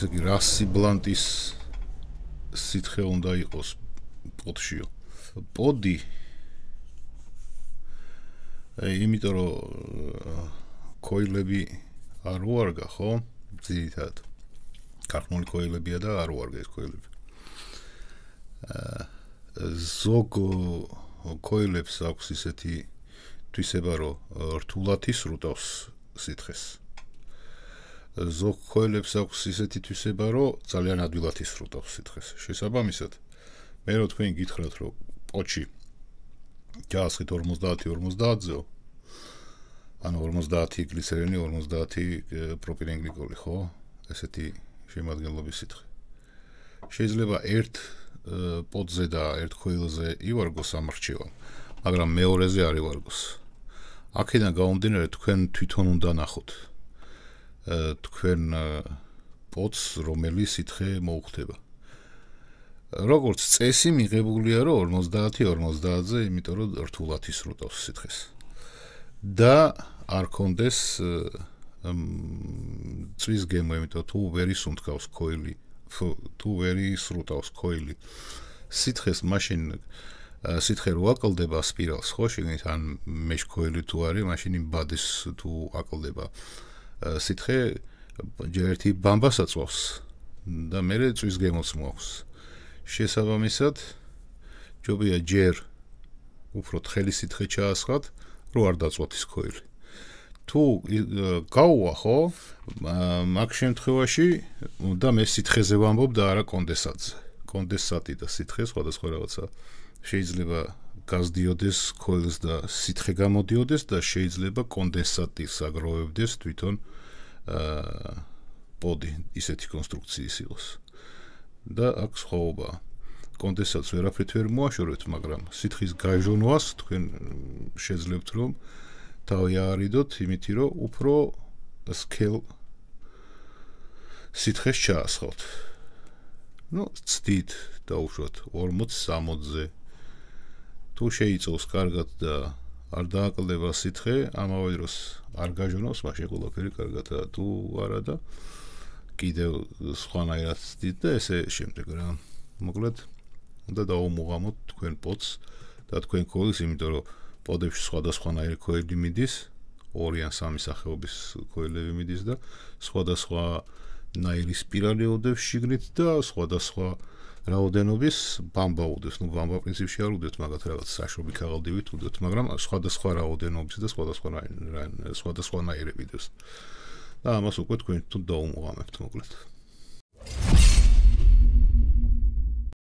ესე იგი რასი ბლანტის სითხე უნდა იყოს პოდშიო. პოდი იმიტომ რომ ქოილები არ უარგა, ხო? ძირითადად ქართული ქოილებია და არ უარგა ეს ქოილები. ზოგ ქოილებს აქვს ისეთი თვისება, რომ რთულად ისრუტავს სითხეს. ზოგ ქოილებს აქვს ისეთი თვისება, რომ ძალიან ადვილად ისრუტავს სითხეს. შესაბამისად, მე რო თქვენ გითხრათ, რომ პოჩი ჯასხით 50-50-ზე, ანუ 50 გლიცერინი, 50 პროპილენგლიკოლი, ხო? ესეთი შემადგენლობის სითხე. შეიძლება ერთ პოდზე და ერთ ქოილზე ივარგოს ამრჩევა, მაგრამ მეორეზე არ ივარგოს. აქედან გამომდინარე, თქვენ თვითონ უნდა ნახოთ თქვენ პოდს, რომელი სითხე მოუხდება. როგორც წესი მიღებულია, რომ 50-50-ზე, იმიტომ რომ რთულად ისრუტავს სითხეს. და არ კონდეს წვის გემო, იმიტომ თუ ვერ ისუნთქავს ქოილი, თუ ვერ ისრუტავს ქოილი სითხეს, მაშინ სითხე რო აკლდება სპირალს, ხო, შეგნით ან მეშქოილი თუ არის, მაშინ იმ ბადის თუ აკლდება სითხე ჯერ ერთი ბამბას აწვავს და მერე წვის გემოც მოაქვს. შესაბამისად, ჯობია ჯერ უფრო თხელი სითხე ჩაასხათ, რომ არ დაწვათ ის ქოილი. თუ გაუვა, ხო, მაგ შემთხვევაში და მე სითხეზე ვამბობ და არა კონდენსატზე. კონდენსატი და სითხე სხვადასხვა რაღაცა. შეიძლება გაზდიოდეს ქოილს და სითხე გამოდიოდეს და შეიძლება კონდენსატის აგროვებდეს თვითონ პოდი ისეთი კონსტრუქციის იყოს. და აქ სხვაობაა. კონდენსატს ვერაფრით ვერ მოაშორებთ, მაგრამ სითხის გაჟონვას თქვენ შეძლებთ, რომ თავი აარიდოთ, იმითი რომ უფრო სქელ სითხეს ჩაასხავთ. ნუ ცდით დაუშვათ 40-60-ზე. თუ შეიწოვს კარგად და არ დააკლდება სითხე, ამავე დროს არ გაჟონავს, მაშინ ყველაფერი კარგადაა. თუ არა და კიდევ სხვანაირად ცდით და ესე შემდეგ რა. მოკლედ უნდა დაუმუღამოთ თქვენ პოდს და თქვენ ქოილს, იმიტომ რომ პოდებში სხვადასხვანაირი ქოილი მიდის, 2 ან 3 სახეობის ქოილები მიდის და სხვადასხვა ნაირი სპირალი უდევს შიგნით და სხვადასხვა რაოდენობის ბამბა უდევს. ნუ ბამბა პრინციპში არ უდევთ, მაგათ რაღაც საშობი ქაღალდივით უდევთ, მაგრამ სხვადასხვა რაოდენობის და სხვადასხვანაირები უდევს. და ამას უკვე თქვენ თუ დაუმუღამებთ, მოკლედ.